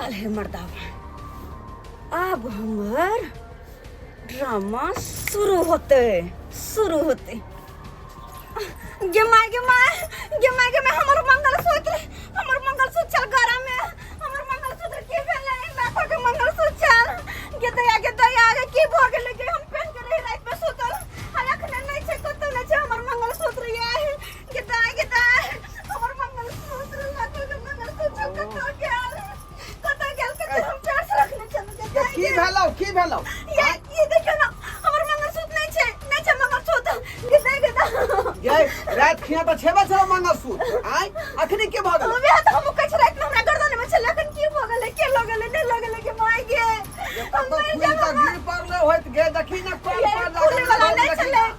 अरे मर्दावा, अब हमार ड्रामा शुरू होते। हमर मंगलसूत्र चल गरा में, हमर मंगलसूत्र की भेले लाखों के मंगलसूत्र चल के दया आगे की भ गेले के हम पहन के रही रात में सुतल आ अखने नहीं छै कतो नहीं छै हमर मंगलसूत्र ये के दया हमर मंगलसूत्र लाखों के मंगलसूत्र कतो गेल हम चार से रखने छै की भेलो ये देखो ना हमर मंगलसूत्र नहीं छै मंगलसूत्र के ये रात खिया तो छेबे छलो मंगलसूत्र आय अखनी के भ गेल वे तो हम कछ रात में हमरा गर्दन में छले अखन की भ गेले के लगले नहीं लगले के माय गे हम मर जाबो गिर पड़ले होत गे देखी ना कौन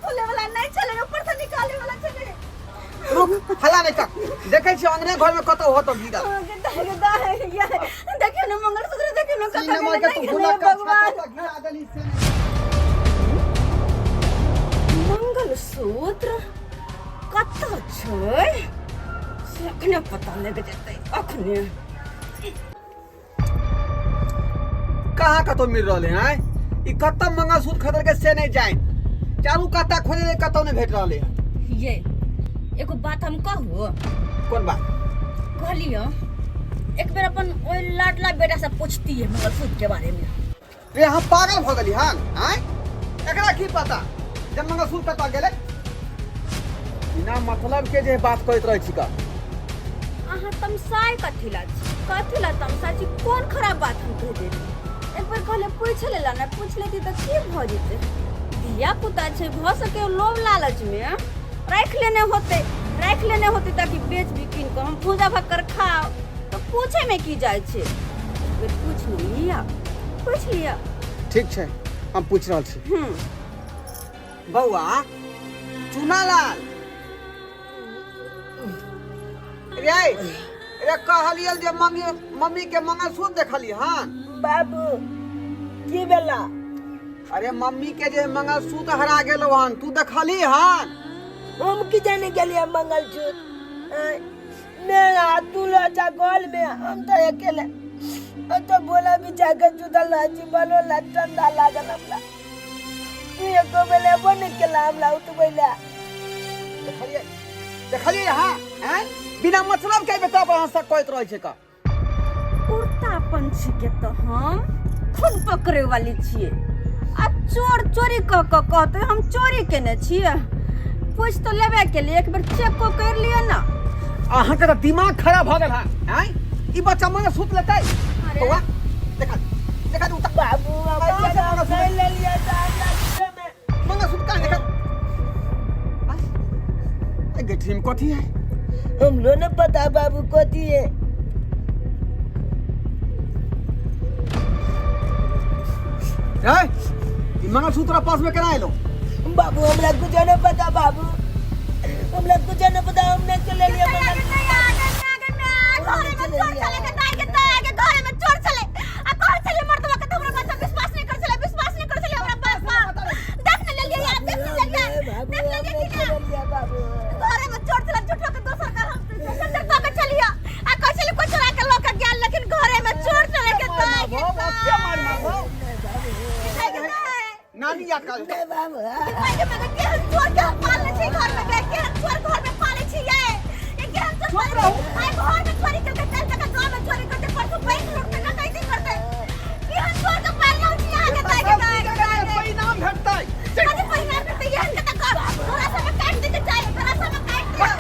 फूले वाला नहीं चले ऊपर से निकाले वाला चले रुक हला नहीं का देखे छी अंगने घर में कतो होतो गिरा देखियो ना मंगलसूत्र देखियो ना सीने में के तू भूला का छाता गिरा देली से मंगलसूत्र कतो छै से अखने पता लग जेतै अखने कहां कतो मिल रहले हैं ई कतो मंगलसूत्र खरीद के से नहीं जाए चारू कता खोजे कतो नहीं भेट रहले ये एगो बात हम कहू कौन बात कहलियो एक बेर अपन ओइ लाडला बेटा से पूछती है मंगलसूत्र के बारे में रे हम पागल भ गेली हां आय एकरा की पता जब मंगलसूत्र कता गेले बिना मतलब के जे बात करत रहै छी का अहाँ तमसाय कथिला तमसा छी कोन खराब बात हम कह देली एक बार कहले पूछ लेला ना पूछ लेती त की भ जेते दिया पुता छै भ सके लोभ लालच में रख लेने होते ताकि बेच बिकिन को हम पूजा भक्कर खाओ तो पूछे में की जाय छे पूछ लिया ठीक छै हम पूछ रहल छी बौआ चुनालाल रे कहलियल जे मम्मी के मंगलसूत्र देखली हन बाबू की भेला अरे मम्मी के जे मंगलसूत्र हरा गेलो हन तू देखली हन हम की जाने गेलिए मंगलसूत्र मेरा दूल्हा चा गोल में हम तो अकेले तो बोला भी जाकर जुदल लाजी बोलो लटंदा लागल हमरा तू एको बेले बन केला हमरा उठ बैला देखलिए हां हैं बिना मतलब के बेटा पर हंसा कहत रहै छै का उड़ता पंछी के तो हम खुद पकड़े वाली छिए आ चोरी कहते हम चोरी केने छिए पूछ तो लेबे के लिए एक बार चेक को कर लियो ना अहाँ के दिमाग खराब भ गेल हैं ई बच्चा मंगलसूत्र लेतै बौआ देखा तू बाबू ले लिया मंगलसूत्र का देखा ए गेठीम कथी है हम लो न पता बाबू कथी है ई मंगलसूत्र पास में केना आइलो बाबू हमरा कुछ न पता बाबू हमरा कुछ न पता हमने के ले लिया नानी याद कर नहीं बाबू चोर के पालने छी घर में के चोर घर में पाले छी ये के हम चोर आई घर में चोरी करके कल तक गांव में चोरी करते परसों बैंक लूट के कैसे करते ये हम चोर के पालने छी आगे ताके परिणाम भेटतै अरे परिणाम भेटतै ये के तक थोड़ा सा में काट देके जाए थोड़ा सा में काट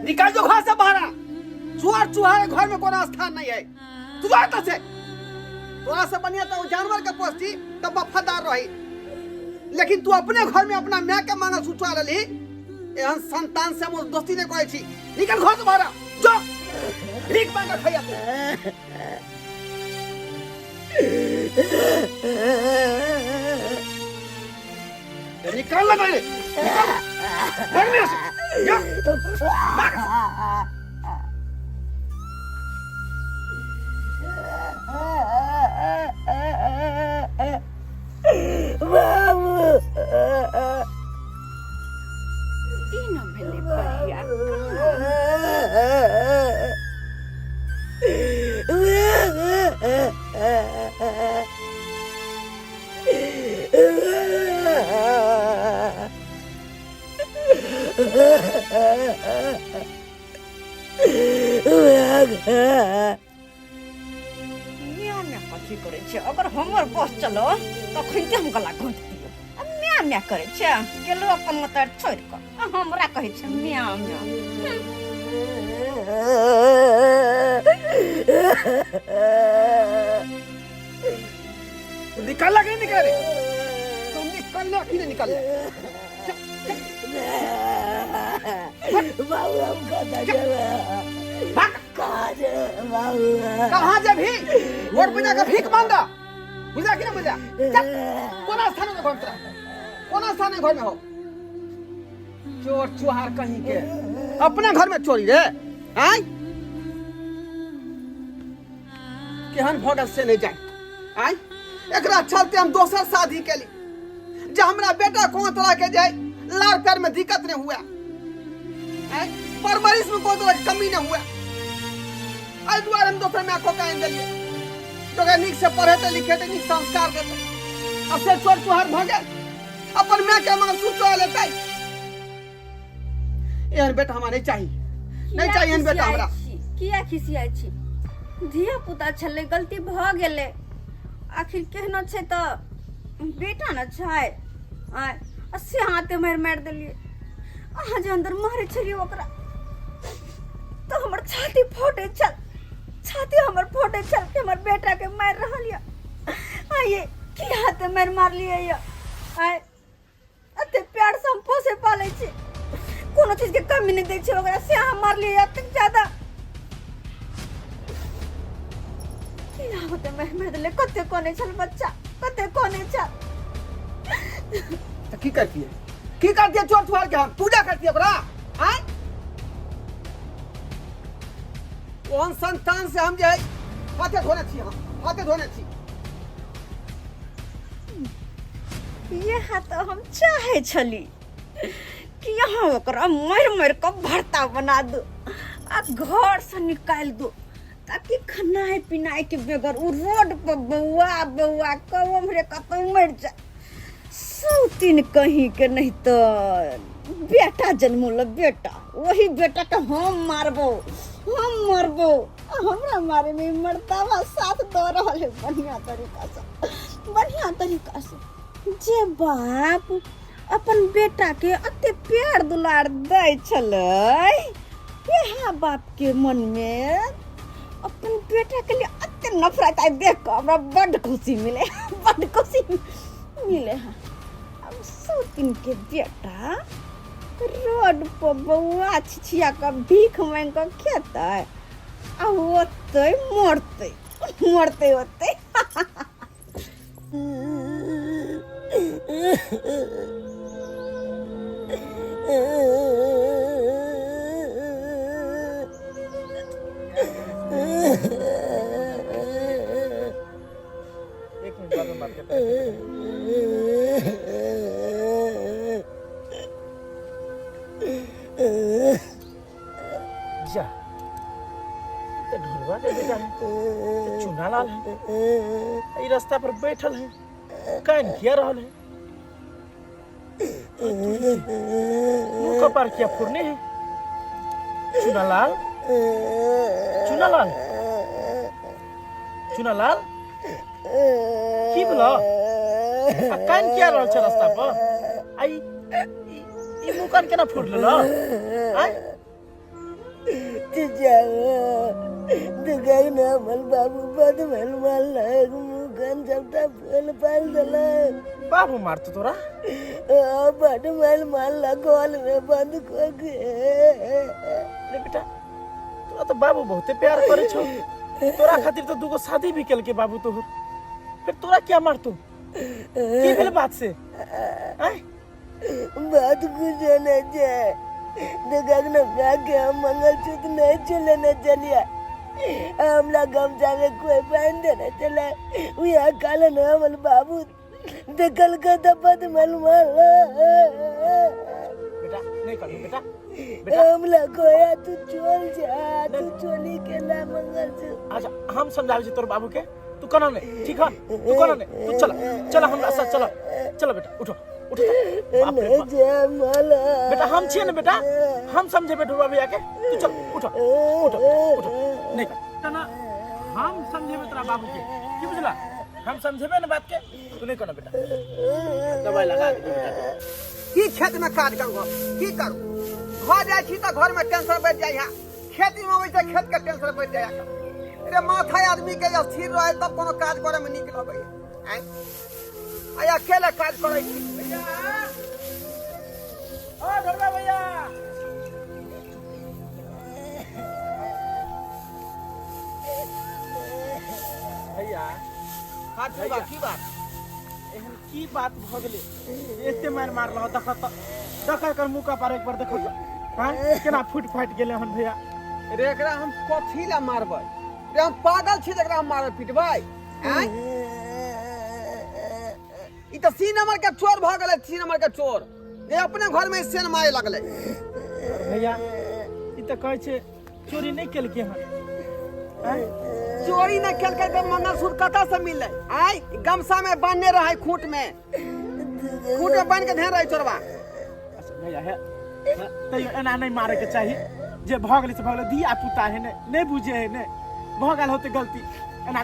निकाल दो घर से बाहर चुहार घर में कोई स्थान नहीं है तू आता से तोरा से बढ़िया तो जानवर के पोस्ती तब वफादार रही, लेकिन तू अपने घर में अपना माँ के मांगल सुचवा रही। एहन संतान से हम दोस्ती नहीं करे छी। निकल घर से बाहर जो भीख मांग के खाइया तू निकल ना मेरे निकल मेरे से जा तीनों भेले बढ़िया म्याँ म्याँ कथी करे छे? अगर हमर बस चलो तो खैते हम गला घोंट दियो। अब म्याँ म्याँ करे छे, गेलो अपन मत छोड़ क हमरा कहे छे म्याँ म्याँ। निकल लगे निकल रे तुम निकल लो कि नहीं निकल ले बाबू हम भाग बाबू कहाँ जा भी वोट बिना का भीख मांगा बुझा कि ना बुझा कोना स्थान में घर तेरा कोना स्थान में घर में हो चोर चुहार कहीं के अपने घर में चोरी रे आय केहन भगल से नहीं जाए आय एकरा चलते हम दोसर शादी केली जे हमरा बेटा कोन तरह के जाए लार पैर में दिक्कत नहीं हुआ आय परवरिश में कोई तरह की कमी नहीं हुआ आई द्वार हम दोसर में आंखों का दिलिए तो के निक से पढ़े ते लिखे ते निक संस्कार देते अब से चोर चुहार भगे अपन मां के मन सुचो लेते एहन बेटा हमरा नहीं चाहिए नहीं चाहिए एहन बेटा हमरा किया खिसियाई छी? धिया पुता छले गलती भ गेले आखिर केहनो छै त बेटा न छै आय अस्से हाथे मार देलिए अहाँ जे अंदर मारे छलिए ओकरा तो हमर छाती फोटे छल छाती हमर फोटे छल कि हमर बेटा के मार रहल या आये की हाथे मार लिए या आय अते प्यार से हम पोसे पाले छी कोनो चीज के कमी नहीं देख छै ओकरा से अहाँ मार लिए तक ज्यादा की होते मैं दले कते कोने छल बच्चा कते कोने छल तो की करती है चोर चुहार के हम पूजा करती है ओकरा आय ओहन संतान से हम जे हाथे धोने छी हम हाथे धोने छी ये हाथ हम चाहे छली कि यहाँ ओकरा मर के भरता बना दो आ घर से निकाल दो ताकि खाना पीना के बगैर उ रोड पर बउआ कब हमरे कतौ मर जाए सौतीन कहीं के नहीं तो बेटा जन्मल बेटा वही बेटा के हम मारबो हमरा मारे में मर्दावा साथ दे रहल है बढ़िया तरीका से जे बाप अपन बेटा के अते प्यार दुलार दै छलै वह बाप के मन में अपन बेटा के लिए अते नफरत आई देख के हमरा बड़ खुशी मिले है अब सौतीन के बेटा रोड पर बउआ छिछिया का भीख मांग के खेतै आ ओते मरते होते एक मिनट बाद में बात करते हैं जा तो ढोलवा ले बेटा चुना लाल है रास्ता पर बैठल है कान किया रहल है मुंह पर क्या फुरने है चुनालाल की बोला कान किया रहल छ रास्ता पर आई ई मुंह कान केना फुरल आय दुकान हमर बाबू बदमल माल गन सबटा फूल पाल दला बाबू मारतो तोरा बड़ माल मारला गोल में बंद को के रे बेटा तोरा तो बाबू बहुते प्यार करे छो तोरा खातिर तो दुगो शादी भी केल के बाबू तोहर फिर तोरा क्या मारतो की भेल बात से हैं बात कुछ न जाए देखा ना भाग्य हम मंगलसूत्र नहीं चले न चलिया हमला गमछा में कोई पहन देना चला वहाँ काला नामल बाबू देखल का दबद मलमल बेटा नहीं कर बेटा बेटा हमला कोया तू चल जा तू चोली के ला मंगलसूत्र अच्छा हम समझावे छी तोर बाबू के तू कना नहीं ठीक है तू कना नहीं तू चल चल हमरा साथ चल चलो बेटा उठो उठो बाप रे बाप। बेटा हम छिए ना बेटा हम समझे बेटू बाबू आके तू चल उठो उठो उठो नहीं कर ना हम समझेबे तेरा बाबू के की बुझला हम समझेबे ना बात के तू नहीं करना बेटा दवाई लगा दे बेटा की खेत में काज करू की करू घर जाए छी तो घर में टेंशन बढ़ जाए यहाँ खेती में वैसे खेत के टेंशन बढ़ जाए अरे माथा आदमी के स्थिर रहे तब कोनो काज करे में नीक लगे हैं आई अकेले काज करे छी भैया ओ ढोलबा भैया भैया हाथ भैया। की बात एहन की बात भ गेले एते मार मार रहा देख कर मुका पर एक बार देखो हां केना फुट फाट गेले हन भैया रे एकरा हम कथी ला मारबै रे हम पागल छी जकरा हम मारब पिटबै हैं ई त सी नंबर के चोर भ गेलै सी नंबर के चोर ये अपने घर में सेन मारे लगले भैया ई त कहै छै चोरी नहीं केल के हन चोरी न केलकै त मंगलसूत्र कतऽ से मिललै आई गमछा में बांधने रहे खूंट में बांध के धेर रहे चोरवा अच्छा भैया है तैयो एना नहीं मारे के चाही जे भ गेलै से भ गेलै दिया पुता है नहीं बुझे है ने भ गेल होते गलती एना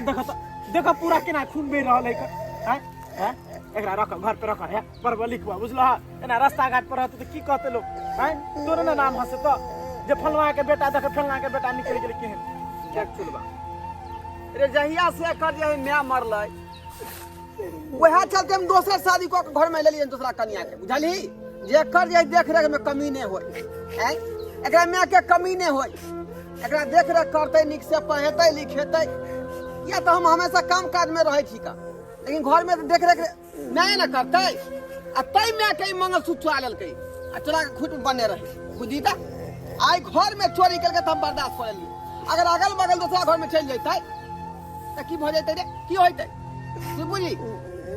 देखो पूरा केना खून बह रहल है हैं हैं एकरा रख घर पे रख है पर लिखवा बुझला एना रास्ता घाट पर रहते त की कहते लोग हैं तोरे ना नाम हसे तो जे फलवा के बेटा देख फलना के बेटा निकल गेल केहन देख चुलबा रे जहिया से कर जे मैं मरलै वह चलते हम दोसर शादी को घर में ले लिए दूसरा कन्या के बुझली जे कर जे देख रेख में कमी नहीं होय हैं एकरा में के कमी नहीं होय एकरा देख रेख करते निक से पढ़ेतै लिखेतै या तो हम हमेशा काम काज में रहे छी का लेकिन घर में तो देख रेख नहीं ना करते आ तई में के मंगलसूत्र चुरा लेलकै आ चोरा के खूट बने रहे बुझी त आई घर में चोरी करके त हम बर्दाश्त कर लिए अगर अगल बगल दूसरा घर में चल जैतै त की भ जैतै रे की होइतै तू बुझी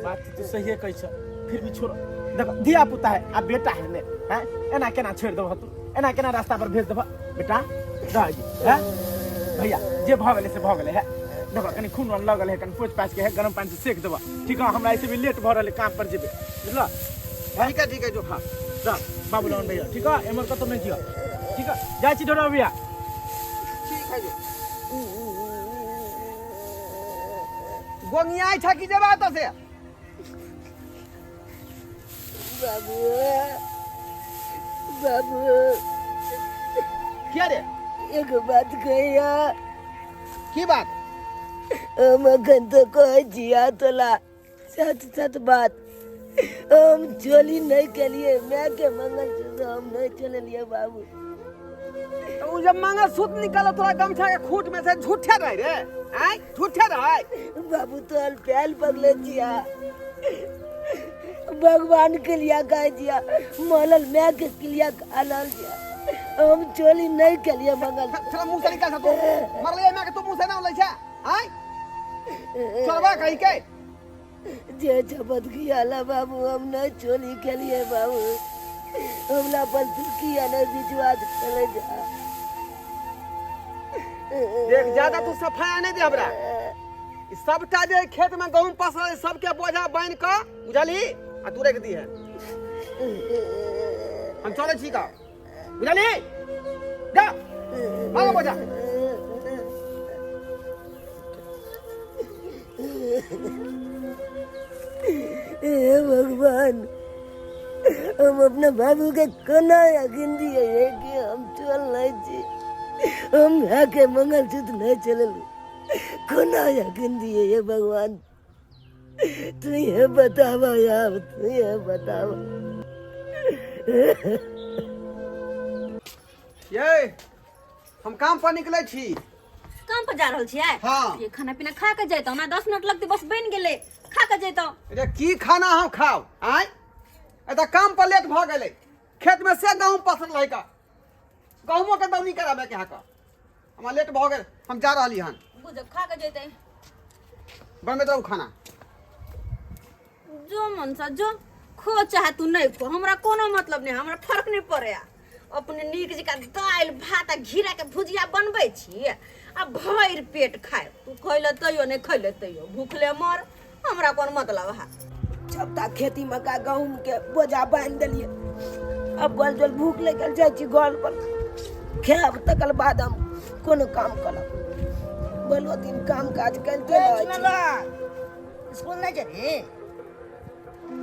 बात तो सही है कैसा फिर भी छोड़ देखो दिया पुता है अब बेटा है ने हैं एना केना छोड़ दबो तू एना केना रास्ता पर भेज दबो बेटा रह जी हैं भैया जे भ गेले से भ गेले है देखो कनी खून वन लगल है कनी पोछ पाछ के है गरम पानी से सेक दबो ठीक है हमरा ऐसे भी लेट भ रहले काम पर जेबे बुझला ठीक है जो हाँ जा बाबूलाल भैया ठीक है एमर कतो नहीं जियो ठीक है जाय छी ढोरा भैया ठीक है जो गोंगिया छ की जब आता से बाबू बाबू क्या रे एक बात कहिया की बात हम अखन तो कह जिया तोला सच सच बात हम चोरी नहीं के लिए मैं के मंगलसूत्र हम नहीं चले लिए बाबू तो उ जब मंगलसूत्र निकाला तोरा गमछा के खूंट में से झूठे रहे रे हैं झूठे रहे बाबू तो अलपैल पगले जिया भगवान के लिए कह दिया मलल मैं के लिए अलल दिया हम चोरी नहीं के लिए मंगल थोड़ा मुंह से निकाल तो मरले में के तू मुंह से ना लै छै हैं चलबा कहि के जे शपथ किया ला बाबू हम नहीं चोरी के लिए बाबू हमला पर किया नहीं विश्वास चले जा देख ज्यादा तू सफाया नहीं दे हमरा ई सबटा जे खेत में गहूम पसर सबके बोझा बांध के बुझली आ तू रख दी है हम चले छी का बुझली जा आगे बोझा हे भगवान हम अपने बाबू के कोना यकीन दिए है कि हम चल नहीं छी हम आके मंगलसूत्र नहीं चलल कोना यकीन दिए है भगवान तू ये बतावा यार, तू ये बतावा। ये हम काम पर निकले छी। काम पर जा रहल छियै? हाँ। ये खाना पीना खा के जैतौ ना, 10 मिनट लगते बस बन गेले, खा के जैतौ। अरे की खाना हम खाओ आय? एता काम पर लेट भ गेले, खेत में से गहूम पसर रहे का, गहूमो के दौनी कराबे के हाका, हमरा लेट भ गेल, हम जा रहली हन। बुझ खा के जैतै। बनबे दो खाना। जो मन सा जो खो चाहे तू नहीं खो, हमरा कोनो मतलब नहीं, हमरा फर्क नहीं पड़े। अपने नीक जका दाल भात आ घीरा के भुजिया बनबै छी आ भर पेट खाए। तू खइले तैयो नहीं खइले तैयो भूखले मर, हमरा कोन मतलब है। सबटा खेती में का गहूम के बोझा बांध देलिए। अब बोल जोल भूख लगल जाय छी घर पर, खाब तकर बाद हम कोनो काम करब। बोलो दिन काम काज करते रहै छी। स्कूल नहीं चली?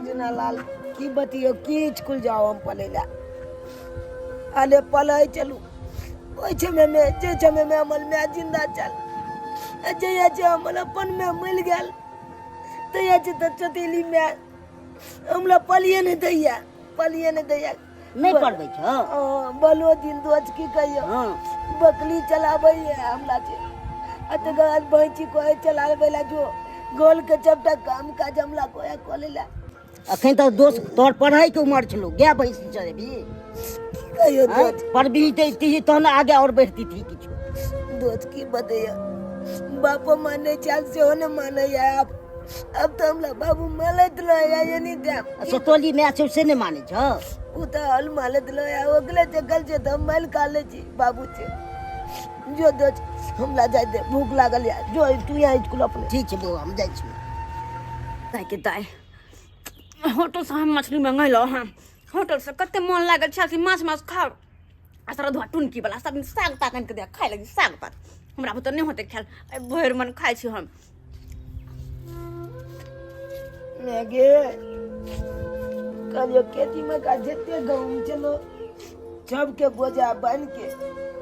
जना लाल की बतियो की स्कूल जाओ हम पले ला। अले पले चलू ओइ छमे में जे छमे में अमल में जिंदा चल। जे जे अमल अपन में मिल गेल तो ये त चतेली में हमला पलिए नहीं दैया, पलिए नहीं दैया। नहीं पढ़बै छ? बोलो दिन दोज की कहियो। हां बकरी चलाबै है हमला छे। अतगाल भैंची को चलाबै ला जो गोल के चपटा काम काज हमला कोया कोलेला। अखन तो दोस्त तोर पढ़ाई के उम्र छलो, गे भैंस चलेबी कहियो दोज पढ़बी ती तो ना आगे और बढ़ती थी किछु। दोज की बदैया बापो माने चाल से होने माने या अब तो हमला बाबू मालत लो या ये नहीं दे सतोली में आछे से ने माने छ। उ तो हल मालत लो या ओगले जगल जे तो माल काले जी बाबू छे। जो दोज हमला जाय दे, भूख लागल या जो तू यहाँ स्कूल अपने। ठीक है बउआ हम जाय छी। दाय के दाय होटल से हम मछली मंगैलो हां, होटल से कते मन लागल छै माछ माछ खाओ। असरा धुआ टुनकी वाला सब साग ताकन के दे खाय लगी, साग पात हमरा बुत नहीं होते खाल, भर मन खाय छी हम। मेगे कल खेती में का जेते गहूम चलो सबके बोझा बन के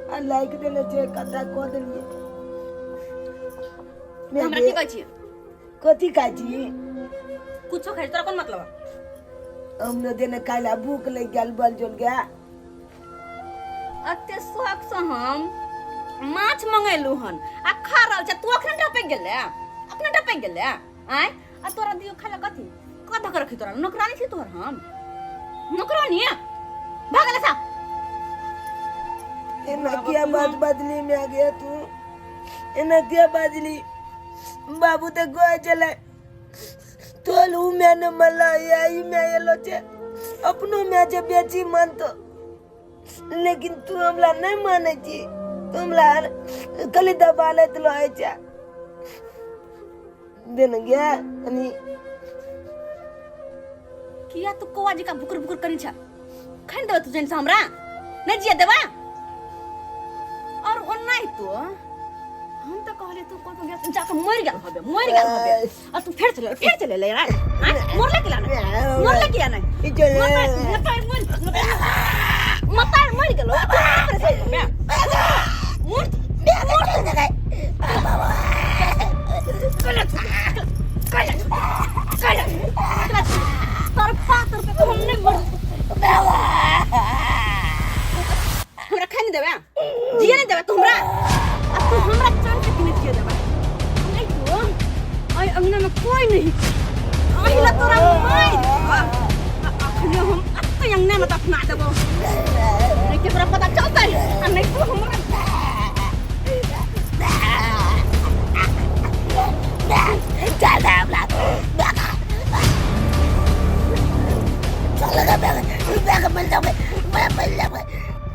आ लाइक देले जे कटा को देलिए। हमरा की कहै छी? कथी खाइ छी? कुछो खाइ तोरा कोन मतलब है? हमने देने काला भूख लग गेल बल जोल गया। अते शौक से हम माछ मंगेलु हन आ खा रहल छ। तू अखन टपक गेले, अपने टपक गेले आय आ तोरा दियो खाला कथी कथा कर रखी? तोरा नौकरानी छी तोहर? हम नौकरानी भागले सा। एना क्या बात बदली में आ गया तू? एना क्या बदली? बाबू तो गोय चले तोलू में न मला यही में ये लो छे अपनो में जे बेची मन तो, लेकिन तू हमला नहीं माने छी। तुमला कली दबाले तो है छे दिन गया अनि किया तू कोवा जी का बुकुर बुकुर करी छ? खन दे तू जन से हमरा नहीं जिया देबा। और ओ नहीं तो हम तो कहले तू को तो गया जाके मर गेल होबे, मर गेल होबे। आ तू फिर चले ले यार। मरले के लाना, मरले के याना मर गेल हमरा खाने देबे, जिया नहीं देबे तू हमरा। आ तू हमरा चांद के किने जिया देबे नहीं तू। आई अंगना में कोई नहीं, आइला तोरा मार अखने हम अत्ते अंगना में दफना देबो। नहीं के तोरा पता चलता है आ नहीं तू हमरा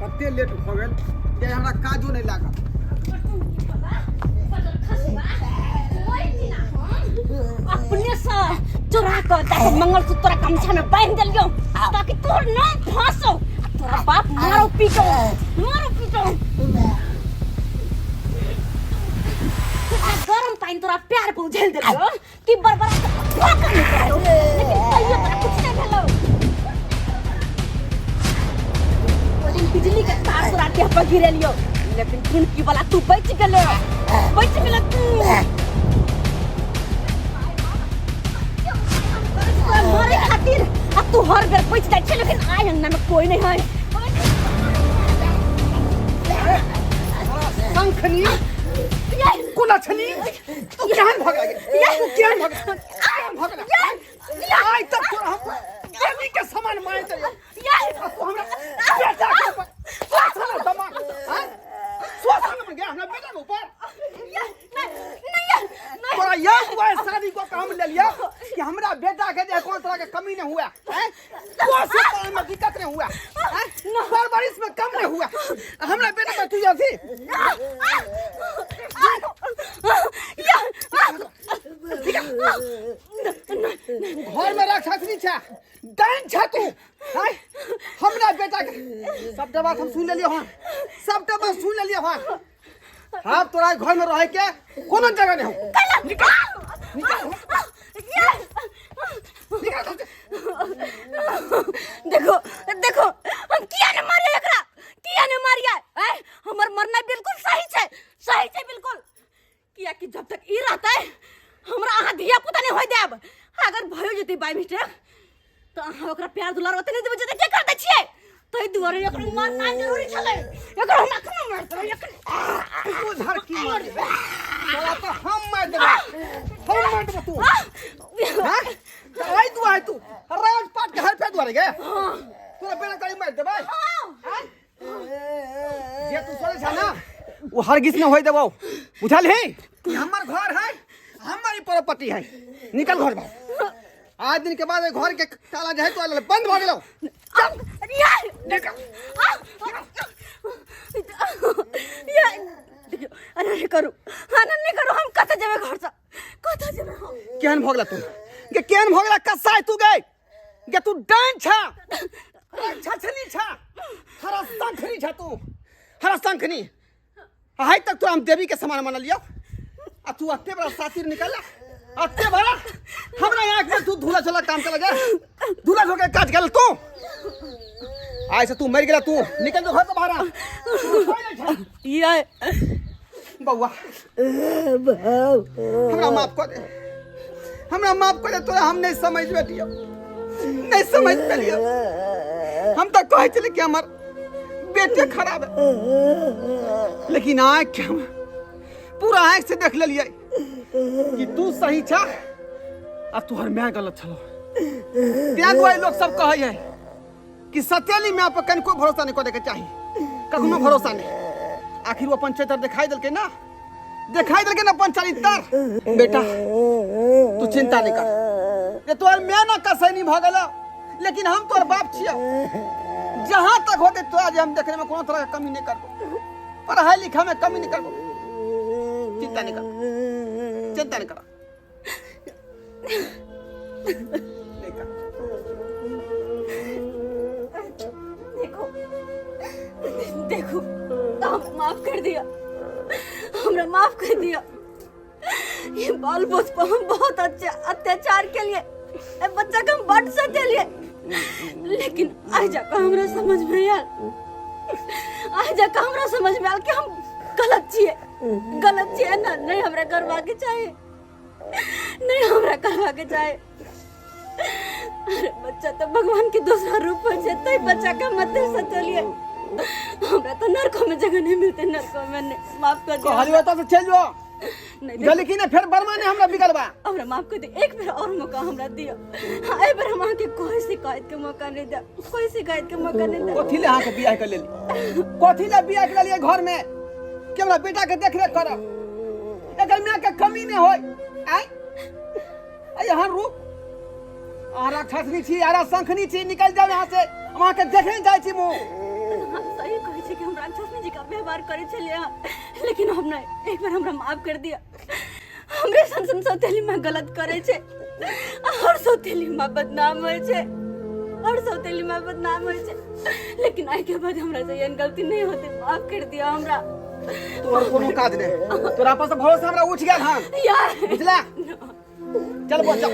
कते लेट भ गेल, ये हमरा काजो नहीं लागा। अपने से चोरा कर ताके मंगलसूत्र तोरा गमछा में बांध देलियो ताकि तोर नाम फंसो। तोरा बाप मारो पीटो, मारो पीटो। गरम पानी तोरा प्यार पे उझल देलियो कि बरबरा के ठोक नहीं करो, लेकिन तैयो तोरा कुछ नहीं भेलो। लेकिन बिजली के तार तोरा देह पर गिरेलियो, लेकिन टुनकी वाला तू बच गेले, बच गेले तू। जाए छे लेकिन आय अंगना में कोई नहीं है। शंखनी कोला छली तू केहन भगा गे तू केहन भगा आइ तक तोरा हम देवी के समान माय दे तू हमरा बेटा के ऊपर सोचना दमाग हैं सोचना में गया हमरा बेटा के ऊपर तोरा याद हुआ है शादी को काम ले लिया कि हमरा बेटा के जे कौन तरह के कमी नहीं हुआ हैं कोई पालन में दिक्कत नहीं हुआ हैं परवरिश में कम नहीं हुआ हमरा बेटा पर तू थी घर में राक्षसनी छा डाइन छा तू हैं हमरा बेटा के सबटा बात हम सुन लेलिए हां सबटा बात सुन लेलिए हां हां तोरा घर में रहे के कोनो जगह नहीं हो निकल देखो देखो हम किया ने मारिया एकरा किया ने मारिया हैं हमर मरना बिल्कुल सही छे बिल्कुल किया कि जब तक ई रहता है हमरा आहा धिया पुता नहीं होय देब अगर भयो जति बाय मिस्टेक तो आहा ओकरा प्यार दुलार ओते नहीं देब जते के कर दै छियै तै दुआरे एकरा मारना जरूरी छले एकरा हम अखनो मार दे तू धर की मार दे तोरा तो हम मार देब तू हां आई तू राजपाट के हर पे द्वारे गे तोरा बेटा करी मार दे भाई ये तू चले जा ना वो हरगिज न होय देबो बुझल है कि हमर घर है हमारी प्रॉपर्टी है निकल घर में आज दिन के बाद घर के ताला जो है तो बंद भ गेलो अरे करू नहीं करू हम कत जेबे घर से कत जेबे हम केहन भगला तू के केहन भगला कसाय तू गए के तू डांस छा छछनी छा हरा शंखनी छा तू हरा शंखनी हाय तक तो हम देवी के समान मान लिया आ तू अत्ते बड़ा सातिर निकला अत्ते बड़ा हमरा आंख में तू धूला झोला काम चला गया धूला झोके काट गेल तू आय से तू मर गेला तू निकल जो घर से बाहर ये बउआ हमरा माफ कर दे तोरा हम नहीं समझ बैठियो नहीं समझ पेलियो हम तो कहे चले कि हमर बेटे खराब है लेकिन आँख पूरा आँख से देख लिया कि तू सही छा आ तुहर मैं गलत छलो त्याग लोग सब कहे है कि सतेली में पर कनको भरोसा नहीं करे के चाहिए कखनो भरोसा नहीं आखिर वो अपन चरित्र दिखाई दिलके ना अपन चरित्र बेटा तू चिंता नहीं कर ये तोहर मैं ना कसै नहीं भगल लेकिन हम तोहर बाप छिया जहां तक होते तो आज हम देखने में कोनो तरह का कमी नहीं करबो पढ़ाई लिखा में कमी नहीं करबो चिंता नहीं कर देखो आप माफ कर दिया हमरा माफ कर दिया ये बाल बोझ पर हम बहुत अच्छा अत्याचार के लिए बच्चा का हम बट सके लिए लेकिन आज जाकर हमरा समझ में आयल कि हम गलत छिए ना नहीं हमरा करवा के चाहिए अरे बच्चा तो भगवान के दूसरा रूप है जतई बच्चा का मत सचलिए हमरा तो नरकों में जगह नहीं मिलते नरकों में माफ कर दो कहली बता तो चल जो नहीं लेकिन फिर बर्मा ने हमरा बिगड़बा हमरा माफ कर दे एक बार और मौका हमरा दियो ए बार हम के कोई शिकायत के मौका नहीं दे कोथी ले हां के बियाह कर लेली घर में कि हमरा बेटा के देख रेख करब एकर मां के कमी नहीं होय आई यहां रुक आरा छसनी छी आरा शंखनी छी निकल जाओ यहां से वहां के देखे जाय छी मुंह हम सही कहै छी कि हम राक्षसनी जी का व्यवहार करे छलिए लेकिन हम नहीं एक बार हमरा माफ कर दिया हमरे संग सौतेली मां गलत करे छे और सौतेली मां बदनाम होय छे लेकिन आई के बाद हमरा से एहन गलती नहीं होते माफ कर दिया हमरा तोर कोनो काज नहीं तोरा पर से भरोसा हमरा उठ गेल हां यार बुझला चल पहुंच जा